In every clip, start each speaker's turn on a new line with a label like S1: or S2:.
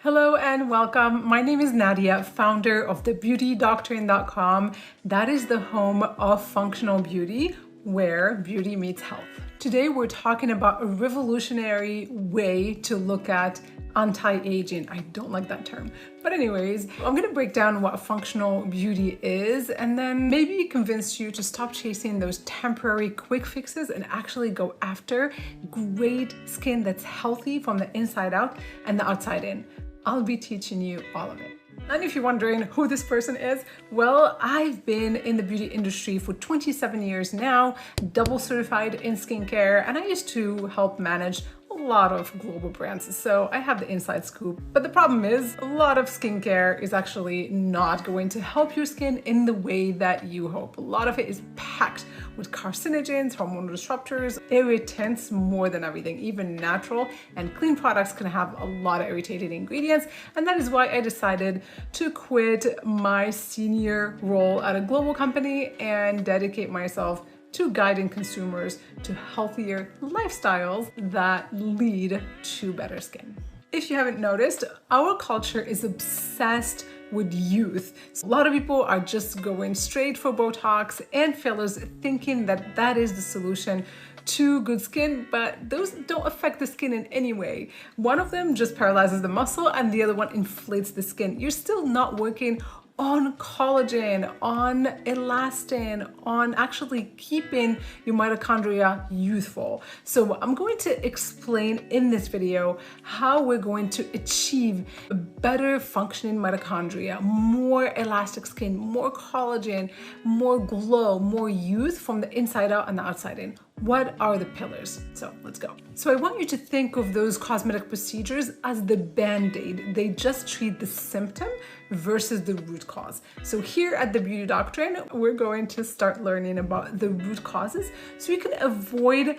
S1: Hello and welcome. My name is Nadia, founder of the beautydoctrine.com. That is the home of functional beauty, where beauty meets health. Today we're talking about a revolutionary way to look at anti-aging. I don't like that term. But anyways, I'm gonna break down what functional beauty is and then maybe convince you to stop chasing those temporary quick fixes and actually go after great skin that's healthy from the inside out and the outside in. I'll be teaching you all of it. And if you're wondering who this person is, well, I've been in the beauty industry for 27 years now, double certified in skincare, and I used to help manage a lot of global brands, so I have the inside scoop. But the problem is, a lot of skincare is actually not going to help your skin in the way that you hope. A lot of it is packed with carcinogens, hormone disruptors, irritants more than everything. Even natural and clean products can have a lot of irritating ingredients, and that is why I decided to quit my senior role at a global company and dedicate myself to guiding consumers to healthier lifestyles that lead to better skin. If you haven't noticed, our culture is obsessed with youth. So a lot of people are just going straight for Botox and fillers, thinking that that is the solution to good skin, but those don't affect the skin in any way. One of them just paralyzes the muscle and the other one inflates the skin. You're still not working on collagen, on elastin, on actually keeping your mitochondria youthful. So I'm going to explain in this video how we're going to achieve a better functioning mitochondria, more elastic skin, more collagen, more glow, more youth from the inside out and the outside in. What are the pillars? So let's go. So I want you to think of those cosmetic procedures as the band-aid. They just treat the symptom versus the root cause. So here at the Beauty Doctrine, we're going to start learning about the root causes so you can avoid,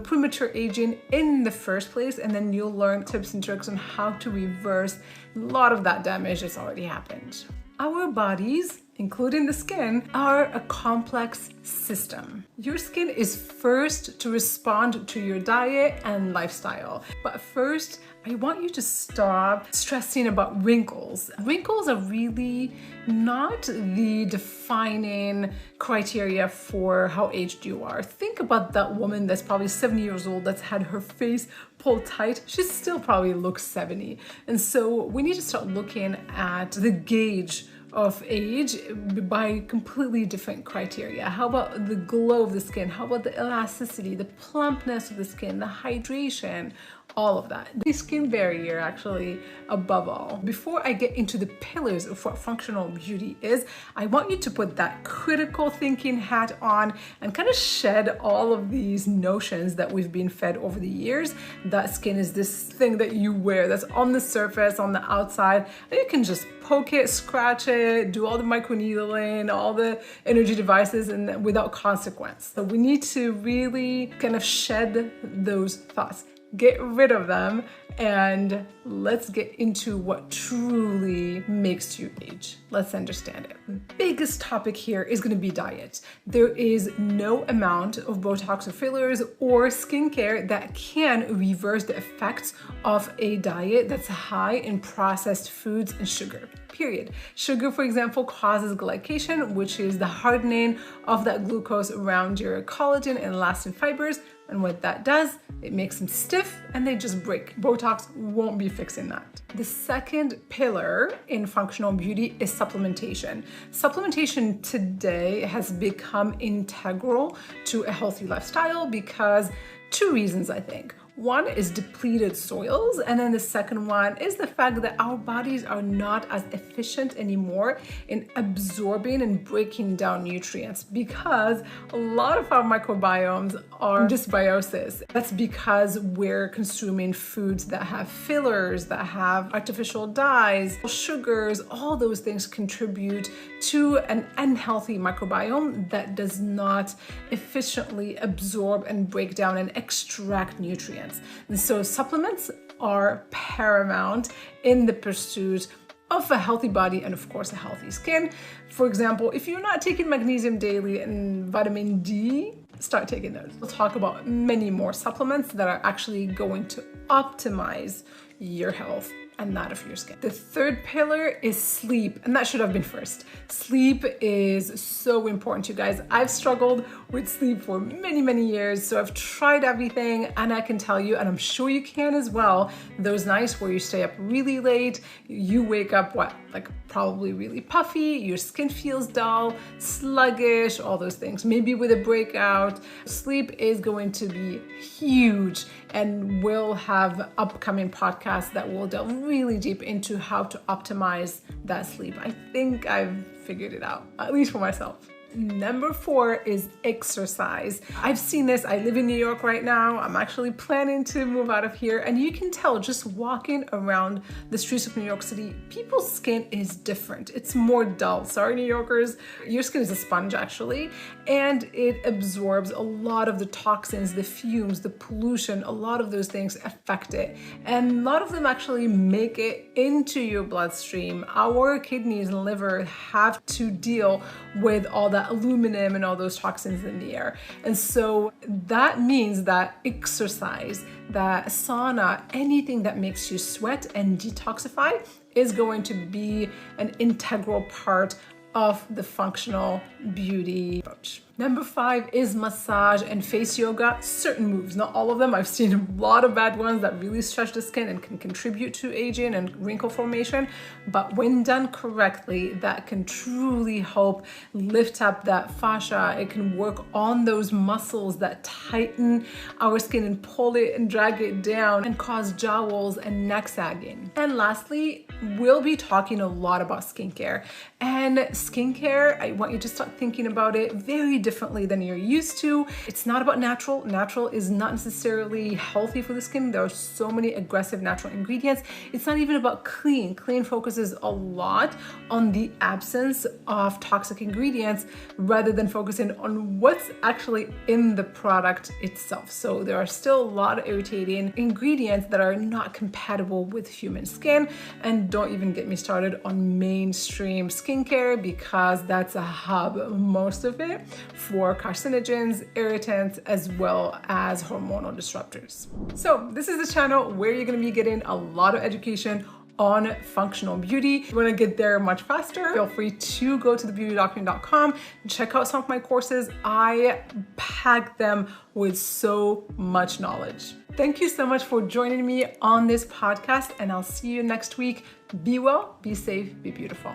S1: premature aging in the first place, and then you'll learn tips and tricks on how to reverse a lot of that damage that's already happened. Our bodies, including the skin, are a complex system. Your skin is first to respond to your diet and lifestyle. But first, I want you to stop stressing about wrinkles. Wrinkles are really not the defining criteria for how aged you are. Think about that woman that's probably 70 years old that's had her face pulled tight. She still probably looks 70. And so we need to start looking at the gauge of age by completely different criteria. How about the glow of the skin? How about the elasticity, the plumpness of the skin, the hydration, all of that. The skin barrier actually above all. Before I get into the pillars of what functional beauty is, I want you to put that critical thinking hat on and kind of shed all of these notions that we've been fed over the years, that skin is this thing that you wear that's on the surface, on the outside, and you can just poke it, scratch it, do all the microneedling, all the energy devices, and without consequence. So we need to really kind of shed those thoughts. Get rid of them, and let's get into what truly makes you age. Let's understand it. The biggest topic here is going to be diet. There is no amount of Botox or fillers or skincare that can reverse the effects of a diet that's high in processed foods and sugar. Period. Sugar, for example, causes glycation, which is the hardening of that glucose around your collagen and elastin fibers. And what that does, it makes them stiff and they just break. Botox won't be fixing that. The second pillar in functional beauty is supplementation. Supplementation today has become integral to a healthy lifestyle because two reasons, I think. One is depleted soils, and then the second one is the fact that our bodies are not as efficient anymore in absorbing and breaking down nutrients because a lot of our microbiomes are dysbiosis. That's because we're consuming foods that have fillers, that have artificial dyes, sugars. All those things contribute to an unhealthy microbiome that does not efficiently absorb and break down and extract nutrients. And so supplements are paramount in the pursuit of a healthy body and of course a healthy skin. For example, if you're not taking magnesium daily and vitamin D, start taking those. We'll talk about many more supplements that are actually going to optimize your health. and that of your skin. The third pillar is sleep, and that should have been first. Sleep is so important, you guys. I've struggled with sleep for many, many years, so I've tried everything, and I can tell you, and I'm sure you can as well, those nights where you stay up really late, you wake up, like probably really puffy, your skin feels dull, sluggish, all those things, maybe with a breakout. Sleep is going to be huge, and we'll have upcoming podcasts that will delve really deep into how to optimize that sleep. I think I've figured it out, at least for myself. Number 4 is exercise. I've seen this. I live in New York right now. I'm actually planning to move out of here. And you can tell just walking around the streets of New York City, people's skin is different. It's more dull. Sorry, New Yorkers. Your skin is a sponge actually. And it absorbs a lot of the toxins, the fumes, the pollution, a lot of those things affect it. And a lot of them actually make it into your bloodstream. Our kidneys and liver have to deal with all that aluminum and all those toxins in the air. And so that means that exercise, that sauna, anything that makes you sweat and detoxify is going to be an integral part of the functional beauty approach. Number 5 is massage and face yoga. Certain moves, not all of them. I've seen a lot of bad ones that really stretch the skin and can contribute to aging and wrinkle formation. But when done correctly, that can truly help lift up that fascia. It can work on those muscles that tighten our skin and pull it and drag it down and cause jowls and neck sagging. And lastly, we'll be talking a lot about skincare. And skincare, I want you to start thinking about it very differently than you're used to. It's not about natural. Natural is not necessarily healthy for the skin. There are so many aggressive natural ingredients. It's not even about clean. Clean focuses a lot on the absence of toxic ingredients rather than focusing on what's actually in the product itself. So there are still a lot of irritating ingredients that are not compatible with human skin. And don't even get me started on mainstream skincare, because that's a hub, most of it, for carcinogens, irritants, as well as hormonal disruptors. So this is the channel where you're going to be getting a lot of education on functional beauty. If you want to get there much faster, feel free to go to thebeautydoctrine.com and check out some of my courses. I pack them with so much knowledge. Thank you so much for joining me on this podcast, and I'll see you next week. Be well, be safe, be beautiful.